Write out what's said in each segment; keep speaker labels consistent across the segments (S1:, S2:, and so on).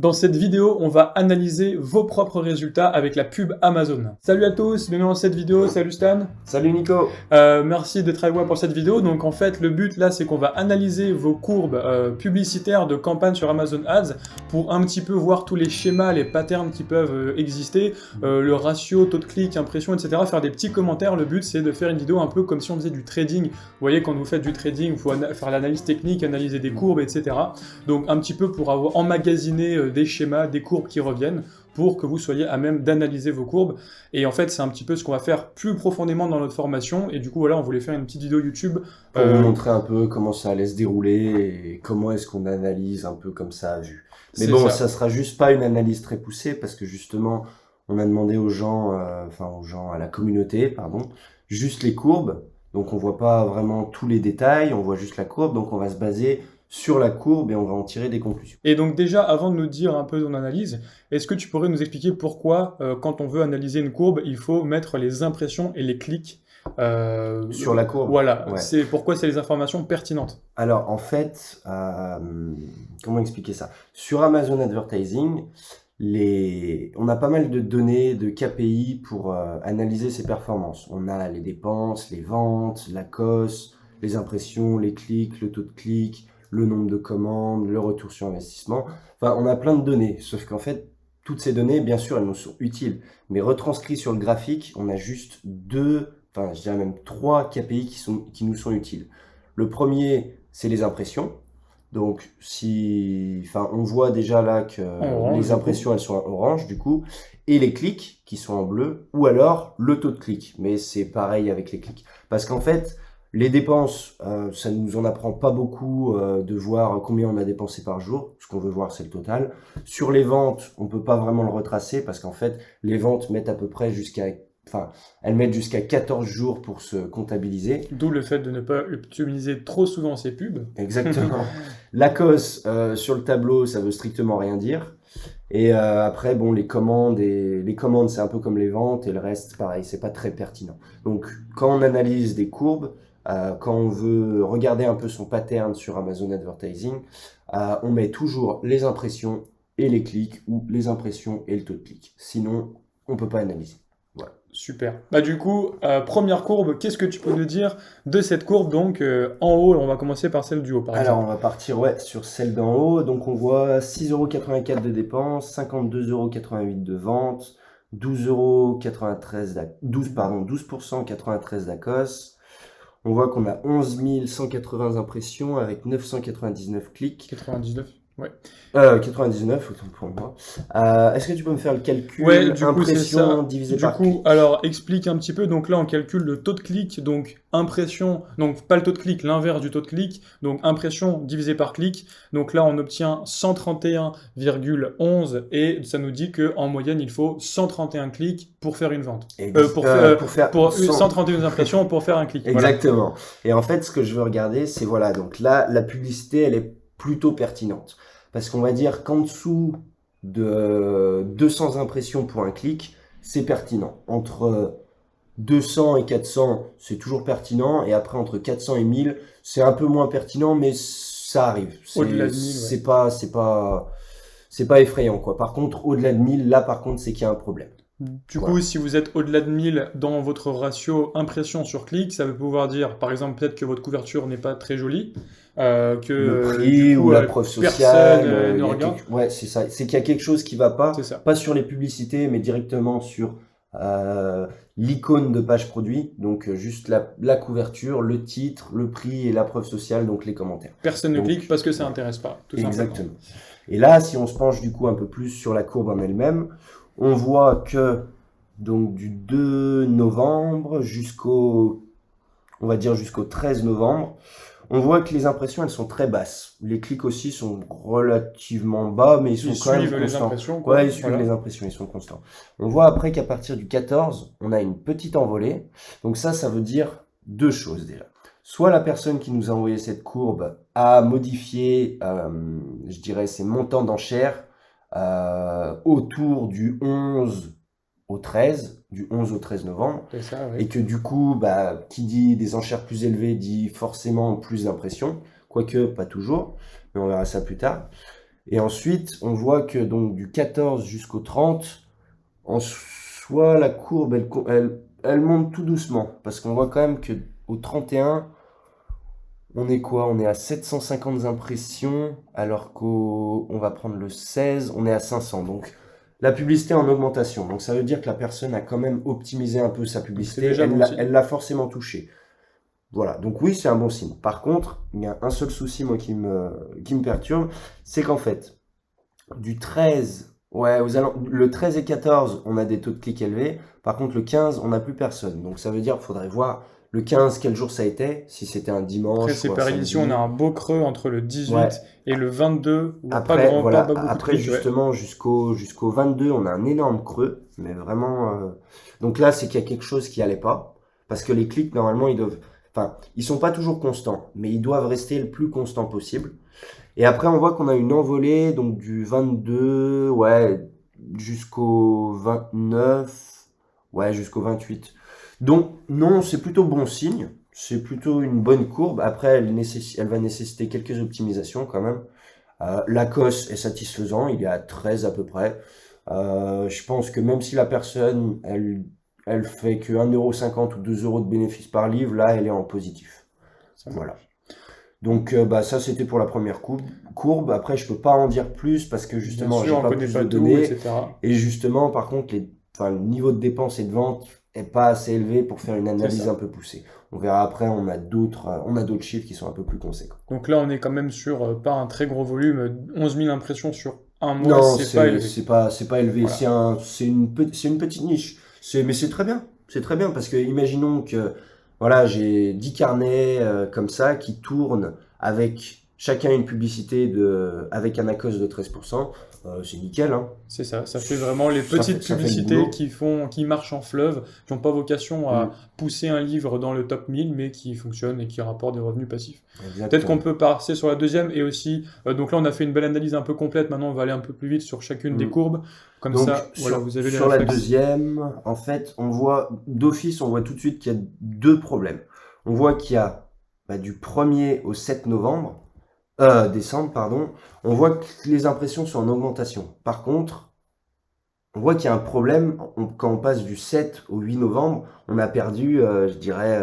S1: Dans cette vidéo, on va analyser vos propres résultats avec la pub Amazon. Salut à tous, bienvenue dans cette vidéo, salut Stan.
S2: Salut Nico.
S1: Merci d'être avec moi pour cette vidéo. Donc en fait, le but là, c'est qu'on va analyser vos courbes publicitaires de campagne sur Amazon Ads pour un petit peu voir tous les schémas, les patterns qui peuvent exister, le ratio, taux de clic, impression, etc. Faire des petits commentaires. Le but, c'est de faire une vidéo un peu comme si on faisait du trading. Vous voyez, quand vous faites du trading, il faut faire l'analyse technique, analyser des courbes, etc. Donc un petit peu pour avoir emmagasiné des schémas, des courbes qui reviennent, pour que vous soyez à même d'analyser vos courbes. Et en fait, c'est un petit peu ce qu'on va faire plus profondément dans notre formation. Et du coup, voilà, on voulait faire une petite vidéo YouTube.
S2: Pour vous montrer un peu comment ça allait se dérouler et comment est-ce qu'on analyse un peu comme ça à vue. Mais bon, ça sera juste pas une analyse très poussée parce que justement, on a demandé aux gens, à la communauté, juste les courbes. Donc on voit pas vraiment tous les détails, on voit juste la courbe. Donc on va se baser sur la courbe et on va en tirer des conclusions.
S1: Et donc déjà, avant de nous dire un peu ton analyse, est-ce que tu pourrais nous expliquer pourquoi, quand on veut analyser une courbe, il faut mettre les impressions et les clics
S2: sur la courbe?
S1: Voilà,
S2: ouais.
S1: Pourquoi c'est les informations pertinentes?
S2: Alors en fait, comment expliquer ça? Sur Amazon Advertising, on a pas mal de données, de KPI pour analyser ses performances. On a les dépenses, les ventes, la COS, les impressions, les clics, le taux de clic, le nombre de commandes, le retour sur investissement. Enfin, on a plein de données, sauf qu'en fait, toutes ces données, bien sûr, elles nous sont utiles. Mais retranscrites sur le graphique, on a juste je dirais même 3 KPI qui nous sont utiles. Le premier, c'est les impressions. Donc, on voit déjà là que les impressions, elles sont en orange, du coup, et les clics qui sont en bleu, ou alors le taux de clic. Mais c'est pareil avec les clics. Parce qu'en fait, les dépenses, ça nous en apprend pas beaucoup de voir combien on a dépensé par jour. Ce qu'on veut voir, c'est le total. Sur les ventes, on peut pas vraiment le retracer parce qu'en fait, les ventes mettent à peu près elles mettent jusqu'à 14 jours pour se comptabiliser.
S1: D'où le fait de ne pas utiliser trop souvent ces pubs.
S2: Exactement. La COS sur le tableau, ça veut strictement rien dire. Et après, bon, les commandes, c'est un peu comme les ventes, et le reste, pareil, c'est pas très pertinent. Donc, quand on analyse des courbes, quand on veut regarder un peu son pattern sur Amazon Advertising, on met toujours les impressions et les clics, ou les impressions et le taux de clic. Sinon, on peut pas analyser. Voilà.
S1: Super. Bah du coup, première courbe, qu'est-ce que tu peux nous dire de cette courbe? Donc en haut, on va commencer par celle du haut, par exemple.
S2: Alors, on va partir sur celle d'en haut. Donc, on voit 6,84 € de dépenses, 52,88 € de ventes, 12,93 €, 12% 93 d'ACOS. On voit qu'on a 11 180 impressions avec 999 clics.
S1: 99, ouais.
S2: 99, autant pour moi. Est-ce que tu peux me faire le calcul?
S1: Ouais, du coup,
S2: impression divisé par clic.
S1: Alors, explique un petit peu. Donc là, on calcule le taux de clic, donc impression, donc pas le taux de clic, l'inverse du taux de clic, donc impression divisé par clic. Donc là, on obtient 131,11 et ça nous dit que en moyenne, il faut 131 clics pour faire une vente. Pour 131 impressions pour faire un clic.
S2: Exactement. Voilà. Et en fait, ce que je veux regarder, c'est donc là, la publicité, elle est plutôt pertinente. Parce qu'on va dire qu'en dessous de 200 impressions pour un clic, c'est pertinent. Entre 200 et 400, c'est toujours pertinent. Et après, entre 400 et 1000, c'est un peu moins pertinent, mais ça arrive.
S1: Au-delà de 1000,
S2: c'est pas effrayant, quoi. Par contre, au-delà de 1000, là, par contre, c'est qu'il y a un problème.
S1: Du coup, si vous êtes au-delà de 1000 dans votre ratio impression sur clic, ça veut pouvoir dire, par exemple, peut-être que votre couverture n'est pas très jolie, que
S2: le prix ou la preuve sociale,
S1: ne regarde.
S2: Ouais, c'est ça. C'est qu'il y a quelque chose qui va pas, pas sur les publicités, mais directement sur l'icône de page produit. Donc juste la couverture, le titre, le prix et la preuve sociale, donc les commentaires.
S1: Personne ne clique parce que ça n'intéresse pas. Tout
S2: Exactement.
S1: Simplement.
S2: Et là, si on se penche du coup un peu plus sur la courbe en elle-même, on voit que donc du 2 novembre jusqu'au 13 novembre, on voit que les impressions, elles sont très basses. Les clics aussi sont relativement bas, mais ils sont quand même constants.
S1: Les impressions, quoi.
S2: Ouais, ils suivent les impressions, ils sont constants. On voit après qu'à partir du 14, on a une petite envolée. Donc ça veut dire deux choses déjà. Soit la personne qui nous a envoyé cette courbe a modifié, je dirais, ses montants d'enchères autour du 11 au 13, du 11 au 13 novembre,
S1: ça, oui.
S2: Et que du coup, qui dit des enchères plus élevées dit forcément plus d'impressions, quoique pas toujours, mais on verra ça plus tard. Et ensuite, on voit que donc du 14 jusqu'au 30, en soi, la courbe, elle monte tout doucement. Parce qu'on voit quand même que au 31, on est quoi? On est à 750 impressions, alors on va prendre le 16, on est à 500. Donc, la publicité est en augmentation. Donc, ça veut dire que la personne a quand même optimisé un peu sa
S1: Donc c'est
S2: publicité.
S1: déjà bon signe.
S2: Elle l'a forcément touché. Voilà. Donc, oui, c'est un bon signe. Par contre, il y a un seul souci, moi, qui me perturbe, c'est qu'en fait, du 13, ouais, le 13 et 14, on a des taux de clics élevés. Par contre, le 15, on n'a plus personne. Donc, ça veut dire qu'il faudrait voir le 15, quel jour ça a été, si c'était un
S1: Après,
S2: dimanche
S1: c'est
S2: ou un
S1: par édition, on a
S2: samedi.
S1: un beau creux entre le 18
S2: Ouais.
S1: et le 22, où pas
S2: Après,
S1: grand,
S2: voilà.
S1: pas beaucoup de
S2: Après,
S1: clics, ouais.
S2: justement, jusqu'au 22, on a un énorme creux. Mais vraiment, donc là, c'est qu'il y a quelque chose qui allait pas. Parce que les clics, normalement, enfin, ils sont pas toujours constants, mais ils doivent rester le plus constant possible. Et après, on voit qu'on a une envolée, donc du 22, ouais, jusqu'au 29, ouais, jusqu'au 28. Donc, non, c'est plutôt bon signe. C'est plutôt une bonne courbe. Après, elle va nécessiter quelques optimisations quand même. La COS est satisfaisant, il est à 13 à peu près. Je pense que même si la personne, elle fait que 1,50 € ou 2 € de bénéfice par livre, là, elle est en positif.
S1: Ça
S2: Voilà.
S1: marche.
S2: Donc bah, ça c'était pour la première courbe. Après je peux pas en dire plus parce que
S1: Bien
S2: justement j'ai
S1: sûr, on
S2: pas
S1: connaît
S2: plus
S1: pas
S2: de
S1: tout,
S2: données.
S1: etc.
S2: Et justement par contre le niveau de dépense et de vente est pas assez élevé pour faire une
S1: C'est
S2: analyse
S1: ça.
S2: un peu poussée. On verra après, on a d'autres chiffres qui sont un peu plus conséquents.
S1: Donc là, on est quand même sur pas un très gros volume. 11 000 impressions sur un mois,
S2: Non,
S1: c'est pas élevé.
S2: c'est pas élevé.
S1: Voilà.
S2: C'est une petite niche. Mais c'est très bien. C'est très bien parce que imaginons que, voilà, j'ai 10 carnets comme ça qui tournent avec chacun une publicité avec un ACoS de 13%. C'est nickel, hein.
S1: C'est ça. Ça fait vraiment les petites
S2: Ça fait le
S1: publicités
S2: boulot.
S1: qui marchent en fleuve, qui n'ont pas vocation à
S2: Mm,
S1: pousser un livre dans le top 1000, mais qui fonctionnent et qui rapportent des revenus passifs. Peut-être qu'on
S2: exactement.
S1: peut passer sur la deuxième et aussi, donc là on a fait une belle analyse un peu complète, maintenant on va aller un peu plus vite sur chacune des
S2: Mm.
S1: courbes, comme
S2: Donc,
S1: ça, voilà, vous avez les
S2: sur la
S1: réflexes.
S2: deuxième, en fait, d'office, on voit tout de suite qu'il y a deux problèmes. On voit qu'il y a bah, du 1er au 7 novembre, décembre, pardon, on voit que les impressions sont en augmentation. Par contre, on voit qu'il y a un problème quand on passe du 7 au 8 novembre, on a perdu, je dirais,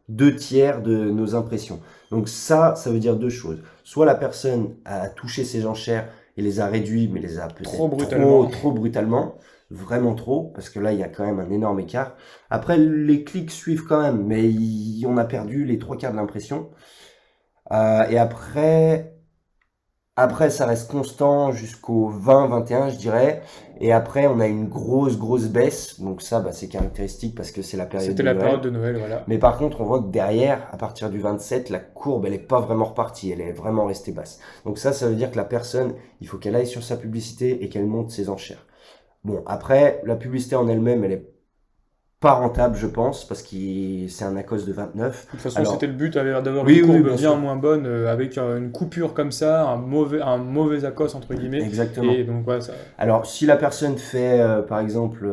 S2: 2 tiers de nos impressions. Donc ça veut dire deux choses. Soit la personne a touché ses enchères et les a réduits, mais les a
S1: Trop
S2: peut-être
S1: brutalement.
S2: trop brutalement, vraiment trop, parce que là, il y a quand même un énorme écart. Après, les clics suivent quand même, mais on a perdu les 3 quarts de l'impression. Et après, ça reste constant jusqu'au 20-21, je dirais. Et après, on a une grosse baisse. Donc ça, bah, c'est caractéristique parce que c'est la période
S1: C'était
S2: de
S1: la période
S2: Noël.
S1: de Noël, voilà.
S2: Mais par contre, on voit que derrière, à partir du 27, la courbe, elle est pas vraiment repartie. Elle est vraiment restée basse. Donc ça veut dire que la personne, il faut qu'elle aille sur sa publicité et qu'elle monte ses enchères. Bon, après, la publicité en elle-même, elle est pas rentable, je pense, parce que c'est un ACoS de 29.
S1: De toute façon, c'était le
S2: Alors,
S1: but, avait l'air d'avoir une
S2: oui,
S1: courbe
S2: bien
S1: bien
S2: sûr.
S1: moins bonne, avec une coupure comme ça, un mauvais ACoS entre guillemets. Et
S2: Exactement.
S1: donc, ouais, ça,
S2: Alors, si la personne fait, par exemple,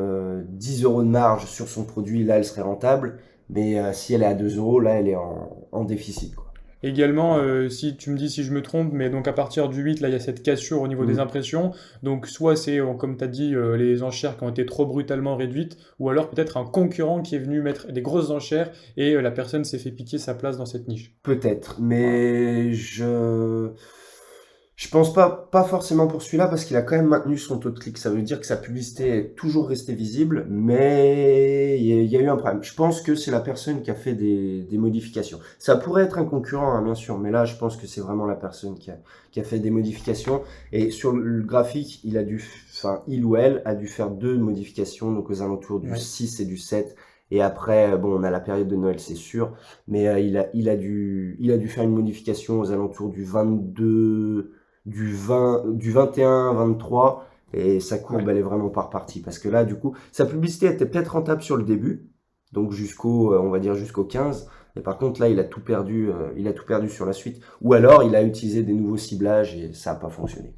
S2: 10 € de marge sur son produit, là, elle serait rentable. Mais si elle est à 2 €, là, elle est en déficit, quoi.
S1: également,
S2: Voilà.
S1: si tu me dis si je me trompe, mais donc à partir du 8, là, il y a cette cassure au niveau des
S2: Mm.
S1: impressions. Donc, soit c'est, comme tu as dit, les enchères qui ont été trop brutalement réduites, ou alors peut-être un concurrent qui est venu mettre des grosses enchères et la personne s'est fait piquer sa place dans cette niche.
S2: Peut-être,
S1: Voilà.
S2: mais je pense pas forcément pour celui-là parce qu'il a quand même maintenu son taux de clic. Ça veut dire que sa publicité est toujours restée visible, mais il y a eu un problème. Je pense que c'est la personne qui a fait des modifications. Ça pourrait être un concurrent, hein, bien sûr, mais là, je pense que c'est vraiment la personne qui a fait des modifications. Et sur le graphique, il ou elle a dû faire 2 modifications, donc aux alentours du
S1: Ouais.
S2: 6 et du 7. Et après, bon, on a la période de Noël, c'est sûr, mais il a dû faire une modification aux alentours du 22, du 21, 23, et sa
S1: Ouais.
S2: courbe, elle est vraiment pas repartie. Parce que là, du coup, sa publicité était peut-être rentable sur le début, donc on va dire jusqu'au 15, et par contre, là, il a tout perdu sur la suite. Ou alors, il a utilisé des nouveaux ciblages et ça n'a pas fonctionné.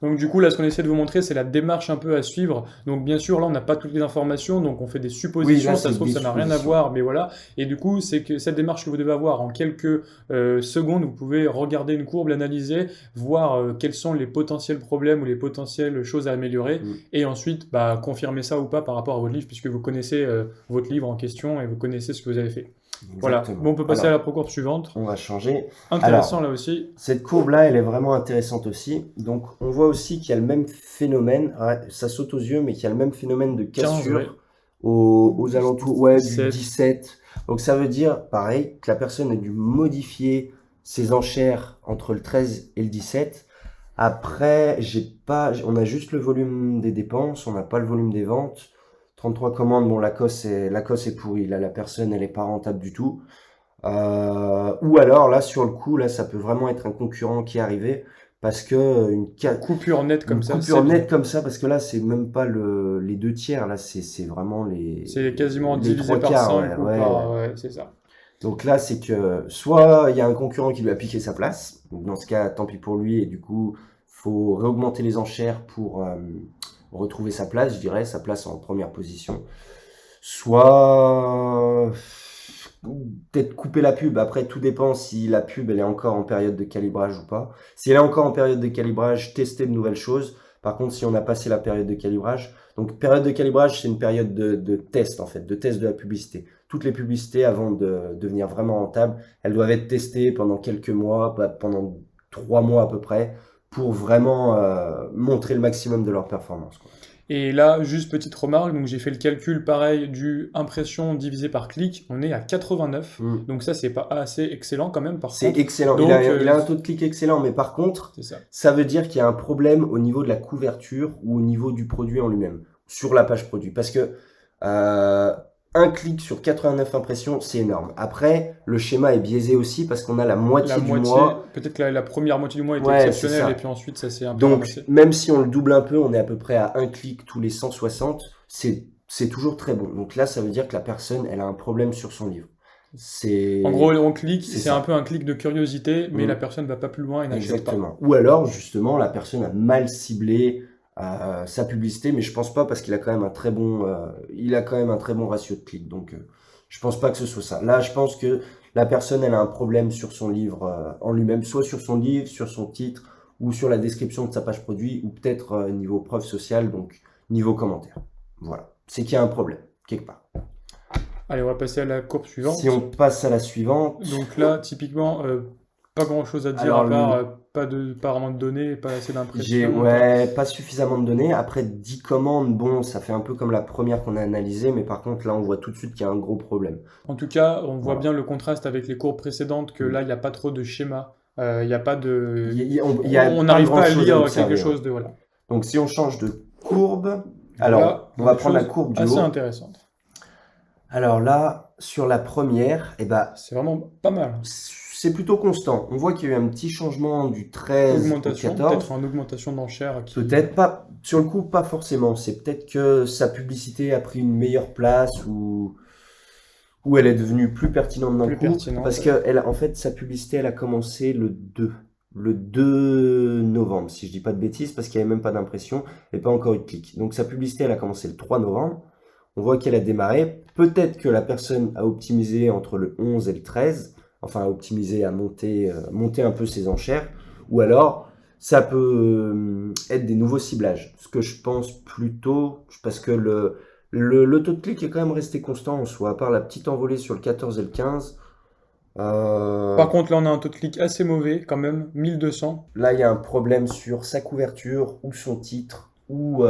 S1: Donc du coup, là, ce qu'on essaie de vous montrer, c'est la démarche un peu à suivre. Donc bien sûr, là, on n'a pas toutes les informations, donc on fait des suppositions,
S2: là,
S1: ça se
S2: c'est
S1: trouve,
S2: des
S1: ça n'a rien à
S2: suppositions.
S1: voir, mais voilà. Et du coup, c'est que cette démarche que vous devez avoir en quelques secondes, vous pouvez regarder une courbe, l'analyser, voir quels sont les potentiels problèmes ou les potentielles choses à améliorer,
S2: Mm.
S1: et ensuite, confirmer ça ou pas par rapport à votre livre, puisque vous connaissez votre livre en question et vous connaissez ce que vous avez fait. Voilà.
S2: Exactement.
S1: Bon, on peut passer à
S2: Alors,
S1: la courbe suivante.
S2: on va changer.
S1: Intéressant
S2: Alors,
S1: là aussi.
S2: cette courbe-là, elle est vraiment intéressante aussi. Donc, on voit aussi qu'il y a le même phénomène, ouais, ça saute aux yeux, mais qu'il y a le même phénomène de
S1: 15, ouais.
S2: cassure aux alentours, ouais, du
S1: 17.
S2: 17. Donc, ça veut dire, pareil, que la personne a dû modifier ses enchères entre le 13 et le 17. Après, on a juste le volume des dépenses, on n'a pas le volume des ventes. 33 commandes, bon, la cosse est pourrie. Là, la personne, elle est pas rentable du tout. Ou alors, là, sur le coup, là, ça peut vraiment être un concurrent qui est arrivé parce que
S1: Coupure nette comme
S2: une
S1: ça,
S2: coupure
S1: c'est bien.
S2: nette comme ça, parce que là, c'est même pas les 2 tiers, là, c'est vraiment
S1: C'est quasiment
S2: les
S1: divisé
S2: 3
S1: par
S2: quarts,
S1: 5 ou
S2: ouais.
S1: par... Ouais, c'est ça.
S2: Donc là, c'est que soit il y a un concurrent qui lui a piqué sa place, donc dans ce cas, tant pis pour lui, et du coup, faut réaugmenter les enchères pour retrouver sa place, je dirais, sa place en première position. Soit peut-être couper la pub. Après, tout dépend si la pub elle est encore en période de calibrage ou pas. Si elle est encore en période de calibrage, tester de nouvelles choses. Par contre, si on a passé la période de calibrage, donc période de calibrage, c'est une période de test en fait, de test de la publicité. Toutes les publicités, avant de devenir vraiment rentables, elles doivent être testées pendant quelques mois, pendant 3 mois à peu près, pour vraiment montrer le maximum de leur performance, quoi.
S1: Et là, juste petite remarque, donc j'ai fait le calcul pareil du impression divisé par clic, on est à 89.
S2: Mm.
S1: Donc ça, c'est pas assez excellent quand même par
S2: C'est
S1: contre.
S2: excellent.
S1: Donc,
S2: Il a un taux de clic excellent, mais par contre,
S1: c'est ça.
S2: ça veut dire qu'il y a un problème au niveau de la couverture ou au niveau du produit en lui-même, sur la page produit. Parce que un clic sur 89 impressions, c'est énorme. Après, le schéma est biaisé aussi parce qu'on a la moitié du mois.
S1: Peut-être que la première moitié du mois était
S2: Ouais, c'est
S1: exceptionnelle
S2: ça.
S1: et puis ensuite ça s'est un peu
S2: Donc,
S1: ramassé.
S2: même si on le double un peu, on est à peu près à un clic tous les 160. C'est toujours très bon. Donc là, ça veut dire que la personne, elle a un problème sur son livre.
S1: En gros, on clique,
S2: c'est
S1: c'est
S2: ça.
S1: un peu un clic de curiosité, mais
S2: Mm.
S1: la personne va pas plus loin et n'achète pas.
S2: Exactement. Ou alors, justement, la personne a mal ciblé sa publicité, mais je pense pas parce qu'il a quand même un très bon, ratio de clics. Donc, je pense pas que ce soit ça. Là, je pense que la personne, elle a un problème sur son livre en lui-même, soit sur son livre, sur son titre, ou sur la description de sa page produit, ou peut-être niveau preuve sociale, donc niveau commentaire. Voilà. C'est qu'il y a un problème, quelque part.
S1: Allez, on va passer à la courbe suivante.
S2: Si on passe à la suivante.
S1: Donc là, typiquement, pas grand-chose à dire
S2: Alors,
S1: à part pas vraiment de données, pas assez d'impressions.
S2: Ouais, pas suffisamment de données. Après 10 commandes, bon, ça fait un peu comme la première qu'on a analysée, mais par contre, là, on voit tout de suite qu'il y a un gros problème.
S1: En tout cas, on voit
S2: Voilà.
S1: bien le contraste avec les courbes précédentes, que là, il n'y a pas trop de schéma. Il n'y a pas de... On n'arrive pas à lire quelque chose de... Voilà.
S2: Donc, si on change de courbe, alors,
S1: là,
S2: on va prendre la courbe du
S1: assez
S2: haut.
S1: intéressante.
S2: Alors là, sur la première,
S1: c'est vraiment pas mal.
S2: C'est plutôt constant. On voit qu'il y a eu un petit changement du 13 au 14.
S1: Peut-être une augmentation d'enchères.
S2: Peut-être pas, sur le coup, pas forcément. C'est peut-être que sa publicité a pris une meilleure place ou elle est devenue plus pertinente d'un coup. Parce que en fait, sa publicité, elle a commencé le 2 novembre, si je dis pas de bêtises, parce qu'il n'y avait même pas d'impression et pas encore eu de clic. Donc sa publicité, elle a commencé le 3 novembre. On voit qu'elle a démarré. Peut-être que la personne a optimisé entre le 11 et le 13. Enfin, à optimiser, à monter un peu ses enchères. Ou alors, ça peut être des nouveaux ciblages. Ce que je pense plutôt, parce que le taux de clic est quand même resté constant en soi, à part la petite envolée sur le 14 et le 15.
S1: Par contre, là, on a un taux de clic assez mauvais, quand même, 1200.
S2: Là, il y a un problème sur sa couverture, ou son titre, ou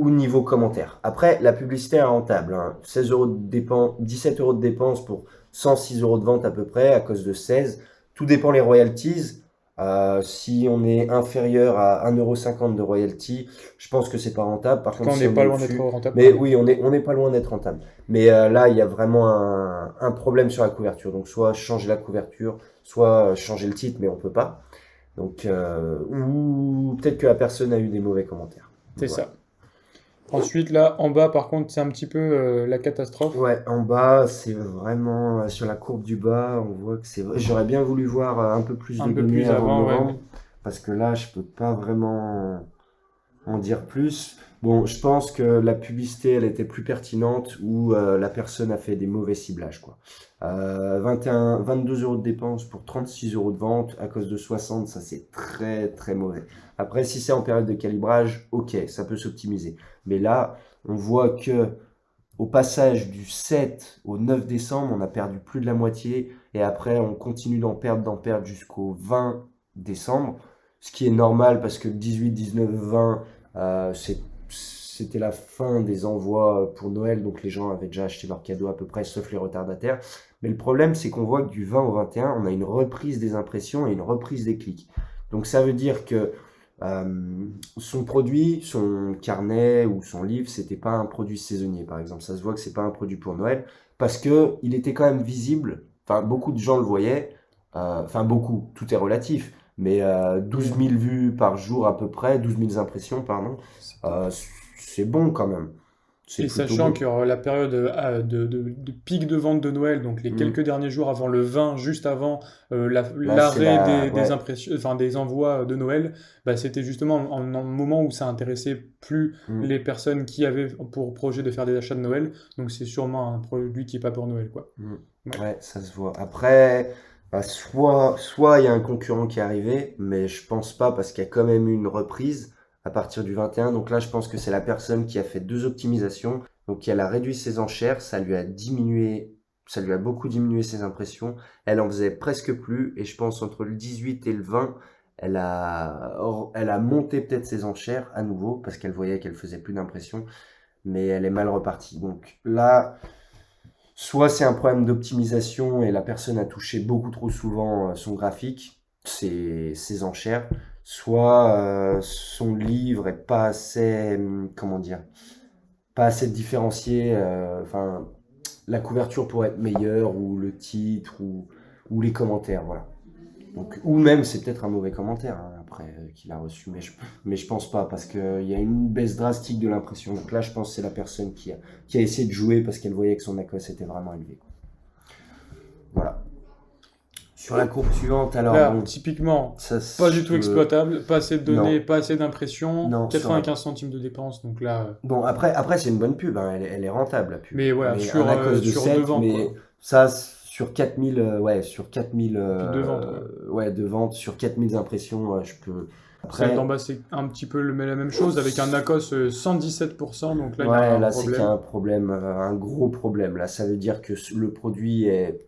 S2: niveau commentaire. Après, la publicité est rentable. 16 € de dépenses, 17 € de dépenses pour 106 € de vente à peu près, à cause de 16. Tout dépend les royalties. Si on est inférieur à 1,50 € de royalties, je pense que c'est pas rentable. Par contre,
S1: on n'est pas loin d'être rentable.
S2: Mais oui, on n'est pas loin d'être rentable. Mais là, il y a vraiment un problème sur la couverture. Donc, soit changer la couverture, soit changer le titre, mais on peut pas. Donc, ou peut-être que la personne a eu des mauvais commentaires.
S1: C'est ça. Ensuite, là, en bas, par contre, c'est un petit peu la catastrophe.
S2: Ouais, en bas, c'est vraiment sur la courbe du bas, on voit que c'est. J'aurais bien voulu voir un peu plus de données avant novembre. parce que là, je peux pas vraiment en dire plus. Bon, je pense que la publicité, elle était plus pertinente ou la personne a fait des mauvais ciblages, quoi. 22 euros de dépenses pour 36 euros de vente à cause de 60, ça c'est très très mauvais. Après, si c'est en période de calibrage, ok, ça peut s'optimiser. Mais là, on voit que au passage du 7 au 9 décembre, on a perdu plus de la moitié et après, on continue d'en perdre jusqu'au 20 décembre, ce qui est normal parce que le 18, 19, 20, c'était la fin des envois pour Noël, donc les gens avaient déjà acheté leurs cadeaux à peu près, sauf les retardataires. Mais le problème, c'est qu'on voit que du 20 au 21, on a une reprise des impressions et une reprise des clics. Donc ça veut dire que son produit, son carnet ou son livre, c'était pas un produit saisonnier, par exemple. Ça se voit que c'est pas un produit pour Noël parce que il était quand même visible. Enfin, beaucoup de gens le voyaient. Enfin, beaucoup. Tout est relatif. Mais 12 000 vues par jour à peu près, 12 000 impressions, pardon. Euh, c'est bon quand même. C'est
S1: Et
S2: plutôt
S1: sachant
S2: bon.
S1: que la période de pic de vente de Noël, donc les
S2: Mm.
S1: quelques derniers jours avant le 20, juste avant
S2: Là, c'est
S1: l'arrêt
S2: la...
S1: des
S2: Ouais.
S1: impressions, enfin, des envois de Noël, bah, c'était justement un moment où ça intéressait plus
S2: Mm.
S1: les personnes qui avaient pour projet de faire des achats de Noël. Donc c'est sûrement un produit qui est pas pour Noël, quoi.
S2: Mm.
S1: Ouais.
S2: Ouais, ça se voit. Après, bah, soit il y a un concurrent qui est arrivé, mais je pense pas parce qu'il y a quand même eu une reprise à partir du 21. Donc là, je pense que c'est la personne qui a fait deux optimisations. Donc elle a réduit ses enchères, ça lui a beaucoup diminué ses impressions. Elle en faisait presque plus et je pense entre le 18 et le 20, elle a monté peut-être ses enchères à nouveau parce qu'elle voyait qu'elle faisait plus d'impressions, mais elle est mal repartie. Donc là, soit c'est un problème d'optimisation et la personne a touché beaucoup trop souvent son graphique, ses enchères, soit son livre est pas assez, comment dire, pas assez différencié. Enfin, la couverture pourrait être meilleure ou le titre ou les commentaires, voilà. Donc, ou même c'est peut-être un mauvais commentaire hein, après qu'il a reçu, mais je pense pas parce qu'il y a une baisse drastique de l'impression. Donc là, je pense que c'est la personne qui a essayé de jouer parce qu'elle voyait que son ACOS était vraiment élevé. Voilà. Sur la courbe suivante, alors
S1: Là,
S2: bon,
S1: typiquement,
S2: ça,
S1: pas
S2: je
S1: du tout
S2: peux...
S1: exploitable, pas assez de données,
S2: Non,
S1: pas assez d'impressions,
S2: non, sur la...
S1: 95 centimes de dépenses, donc là,
S2: Bon, après c'est une bonne pub, hein, elle est rentable la pub.
S1: mais voilà,
S2: Mais un ACOS de
S1: sur deux
S2: 7,
S1: ventes,
S2: mais
S1: quoi.
S2: ça, sur 4000, ouais, sur 4000,
S1: Puis deux ventes, quoi.
S2: ouais, de ventes, sur 4000 impressions, je peux...
S1: Celle d'en
S2: Après,
S1: bas, c'est un petit peu la même chose, avec un ACOS 117%, donc là, il y a
S2: ouais,
S1: un
S2: là, c'est qu'il y a
S1: problème.
S2: un problème, un gros problème. Là, ça veut dire que le produit est...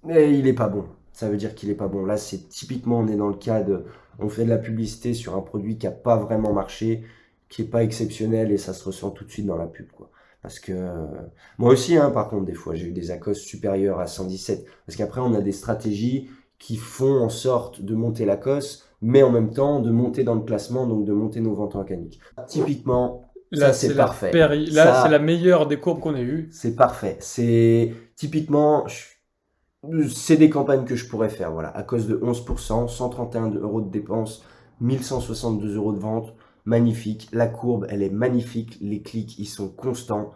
S2: Mais il est pas bon. Ça veut dire qu'il est pas bon. Là, c'est typiquement, on est dans le cas de... On fait de la publicité sur un produit qui a pas vraiment marché, qui est pas exceptionnel, et ça se ressent tout de suite dans la pub, quoi. Parce que... moi aussi, hein, par contre, des fois, j'ai eu des ACOS supérieurs à 117. Parce qu'après, on a des stratégies qui font en sorte de monter l'ACOS, mais en même temps de monter dans le classement, donc de monter nos ventes organiques. Typiquement, ça,
S1: Là,
S2: c'est parfait.
S1: là, c'est la
S2: Ça,
S1: meilleure des courbes qu'on ait eues.
S2: c'est parfait. C'est typiquement, c'est des campagnes que je pourrais faire. Voilà, à cause de 11%, 131 euros de dépenses, 1162 euros de vente. Magnifique. La courbe, elle est magnifique. Les clics, ils sont constants.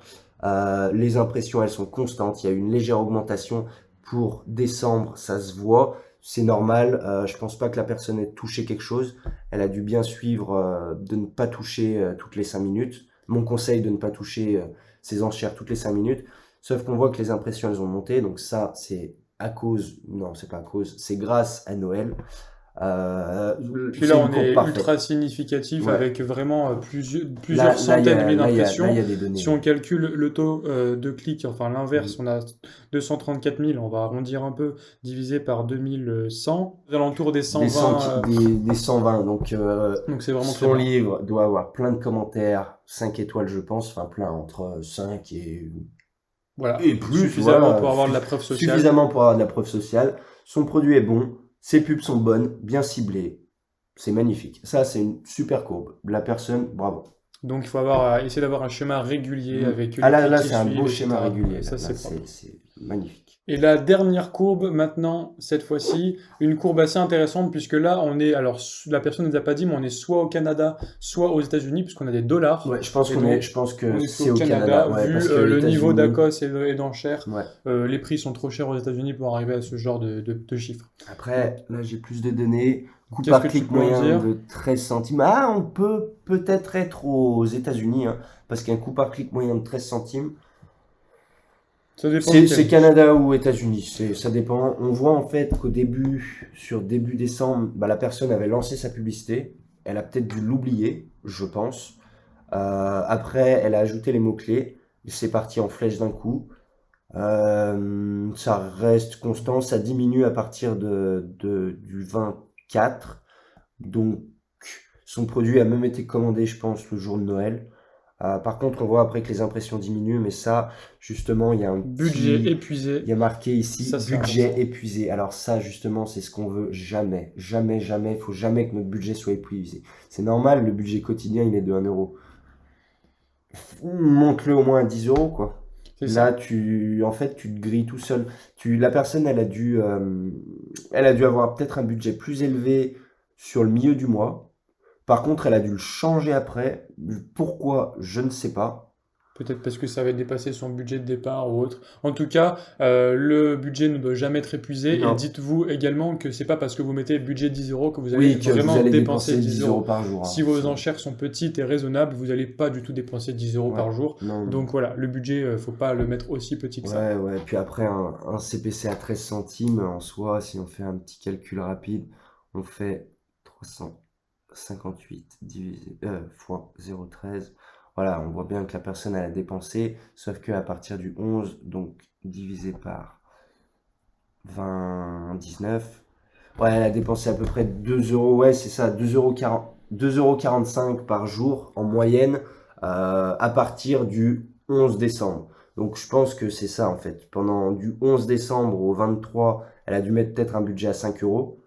S2: Les impressions, elles sont constantes. Il y a une légère augmentation pour décembre, ça se voit. C'est normal. Je pense pas que la personne ait touché quelque chose. Elle a dû bien suivre de ne pas toucher toutes les 5 minutes. Mon conseil de ne pas toucher ses enchères toutes les 5 minutes. Sauf qu'on voit que les impressions, elles ont monté. Donc ça, c'est à cause, non, c'est pas à cause, c'est grâce à Noël.
S1: Puis
S2: C'est
S1: là,
S2: une
S1: on
S2: courbe
S1: est
S2: parfaite.
S1: ultra significatif
S2: Ouais.
S1: avec vraiment plusieurs
S2: Là,
S1: centaines de milliers
S2: là, il
S1: d'impressions.
S2: y a des données.
S1: Si on calcule le taux de clics, enfin l'inverse,
S2: Mhm.
S1: on a 234 000, on va arrondir un peu, divisé par 2100, aux alentours des 120.
S2: Des 120. Donc,
S1: Donc c'est vraiment très
S2: son
S1: bien.
S2: livre doit avoir plein de commentaires, 5 étoiles, je pense, enfin plein, entre 5
S1: Voilà,
S2: et plus,
S1: suffisamment
S2: voilà,
S1: pour avoir de la preuve sociale.
S2: suffisamment pour avoir de la preuve sociale. Son produit est bon, ses pubs sont bonnes, bien ciblées. C'est magnifique. Ça, c'est une super courbe. La personne, bravo.
S1: Donc il faut essayer d'avoir un schéma régulier avec
S2: Ah
S1: les
S2: là,
S1: clics
S2: là,
S1: qui
S2: c'est un
S1: suivent,
S2: beau
S1: etc.
S2: schéma régulier.
S1: Et ça,
S2: Là,
S1: c'est propre.
S2: magnifique.
S1: Et la dernière courbe maintenant, cette fois-ci, une courbe assez intéressante puisque là on est, alors la personne ne nous a pas dit, mais on est soit au Canada, soit aux États-Unis puisqu'on a des dollars.
S2: Ouais, je pense
S1: Et
S2: qu'on
S1: donc,
S2: est, je pense
S1: on
S2: que
S1: est
S2: c'est
S1: au
S2: au Canada, ouais,
S1: vu
S2: parce que
S1: le niveau
S2: États-Unis,
S1: d'Acos et d'enchères.
S2: ouais.
S1: Les prix sont trop chers aux États-Unis pour arriver à ce genre de chiffres.
S2: Après, là, j'ai plus de données. Coût
S1: Qu'est-ce
S2: par
S1: que tu
S2: clic
S1: peux en
S2: moyen
S1: dire?
S2: de 13 centimes. Ah, on peut peut-être être aux États-Unis, hein, parce qu'un coût par clic moyen de 13 centimes,
S1: Ça dépend
S2: c'est
S1: duquel.
S2: Canada ou États-Unis, ça dépend. On voit en fait qu'au début, sur début décembre, bah, la personne avait lancé sa publicité. Elle a peut-être dû l'oublier, je pense. Après, elle a ajouté les mots-clés. C'est parti en flèche d'un coup. Ça reste constant, ça diminue à partir du 24. Donc, son produit a même été commandé, je pense, le jour de Noël. Par contre, on voit après que les impressions diminuent, mais ça, justement, il y a un
S1: Budget
S2: petit,
S1: épuisé.
S2: il y a marqué ici,
S1: Ça, c'est
S2: budget
S1: important.
S2: épuisé. Alors ça, justement, c'est ce qu'on veut jamais. Jamais, jamais. Il faut jamais que notre budget soit épuisé. C'est normal, le budget quotidien, il est de 1 euro. Monte-le au moins à 10 euros, quoi.
S1: C'est
S2: Là,
S1: ça.
S2: en fait, tu te grilles tout seul. La personne, elle a dû avoir peut-être un budget plus élevé sur le milieu du mois. Par contre, elle a dû le changer après. Pourquoi? Je ne sais pas.
S1: Peut-être parce que ça va dépasser son budget de départ ou autre. En tout cas, le budget ne doit jamais être épuisé. Et
S2: Non.
S1: dites-vous également que c'est pas parce que vous mettez budget 10 euros que vous allez
S2: Oui, que
S1: vraiment
S2: vous allez
S1: dépenser
S2: dépenser
S1: 10
S2: 10
S1: euros.
S2: euros par jour, hein.
S1: Si vos enchères sont petites et raisonnables, vous n'allez pas du tout dépenser 10 euros
S2: Ouais.
S1: par jour.
S2: Non, non.
S1: Donc voilà, le budget, faut pas le mettre aussi petit que ça.
S2: Ouais, ouais. Puis après, un CPC à 13 centimes, en soi, si on fait un petit calcul rapide, on fait 358 fois 0,13. Voilà, on voit bien que la personne, elle a dépensé, sauf qu'à partir du 11, donc divisé par 19, ouais, elle a dépensé à peu près 2 euros, ouais, c'est ça, 2,45 € par jour en moyenne à partir du 11 décembre. Donc je pense que c'est ça en fait. Pendant du 11 décembre au 23, elle a dû mettre peut-être un budget à 5 euros,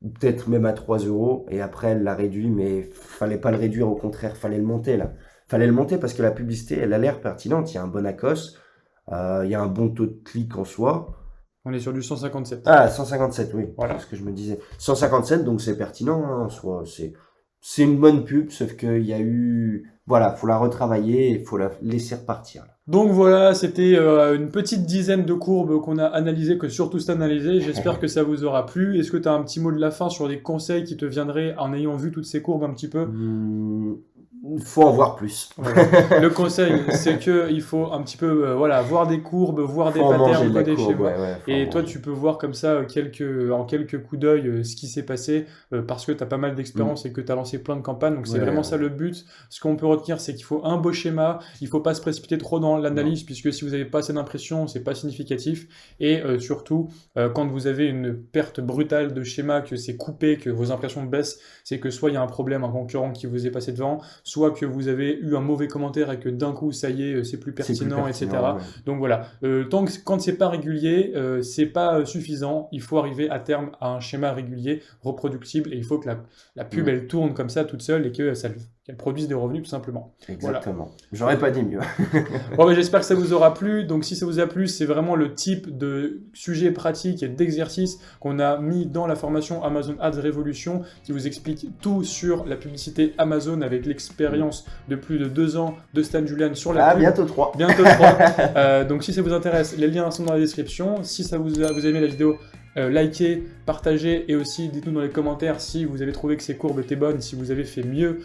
S2: ou peut-être même à 3 euros, et après elle l'a réduit, mais fallait pas le réduire, au contraire, fallait le monter là. Fallait le monter parce que la publicité, elle a l'air pertinente, il y a un bon ACOS, il y a un bon taux de clic en soi.
S1: On est sur du 157.
S2: Ah, 157, oui,
S1: Voilà.
S2: c'est ce que je me disais. 157, donc c'est pertinent, hein, en soi. C'est une bonne pub, sauf qu'il y a eu... Voilà, faut la retravailler, il faut la laisser repartir. Là.
S1: Donc voilà, c'était une petite dizaine de courbes qu'on a analysées, que surtout c'est analysé. J'espère que ça vous aura plu. Est-ce que tu as un petit mot de la fin sur des conseils qui te viendraient en ayant vu toutes ces courbes un petit peu?
S2: Faut en voir plus.
S1: Voilà. Le conseil, c'est que il faut un petit peu voilà, voir des courbes, voir des patterns,
S2: de
S1: des schémas.
S2: ouais,
S1: Et toi, tu peux voir comme ça en quelques coups d'œil ce qui s'est passé parce que tu as pas mal d'expérience et que tu as lancé plein de campagnes. Donc c'est vraiment ça le but. Ce qu'on peut retenir, c'est qu'il faut un beau schéma. Il faut pas se précipiter trop dans l'analyse puisque si vous avez pas assez d'impression, c'est pas significatif. Et surtout, quand vous avez une perte brutale de schéma, que c'est coupé, que vos impressions baissent, c'est que soit il y a un problème, un concurrent qui vous est passé devant, soit que vous avez eu un mauvais commentaire et que d'un coup, ça y est, c'est plus pertinent, etc.
S2: Ouais.
S1: Donc voilà, quand c'est pas régulier, c'est pas suffisant. Il faut arriver à terme à un schéma régulier, reproductible, et il faut que la pub, elle tourne comme ça toute seule et qu'elle produise des revenus tout simplement.
S2: Exactement.
S1: Voilà.
S2: J'aurais pas dit mieux.
S1: Bon, j'espère que ça vous aura plu. Donc si ça vous a plu, c'est vraiment le type de sujet pratique et d'exercice qu'on a mis dans la formation Amazon Ads Révolution, qui vous explique tout sur la publicité Amazon avec l'expérience de plus de 2 ans de Stan Julian sur la pub.
S2: Bientôt 3.
S1: Bientôt 3. Donc si ça vous intéresse, les liens sont dans la description. Si ça vous aimé la vidéo, likez, partagez et aussi dites-nous dans les commentaires si vous avez trouvé que ces courbes étaient bonnes, si vous avez fait mieux,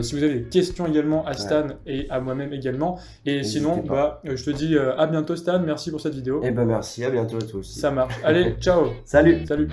S1: si vous avez des questions également à Stan et à moi-même également. Et sinon, je te dis à bientôt Stan, merci pour cette vidéo.
S2: Et merci, à bientôt à toi aussi.
S1: Ça marche. Allez, ciao.
S2: Salut.
S1: Salut.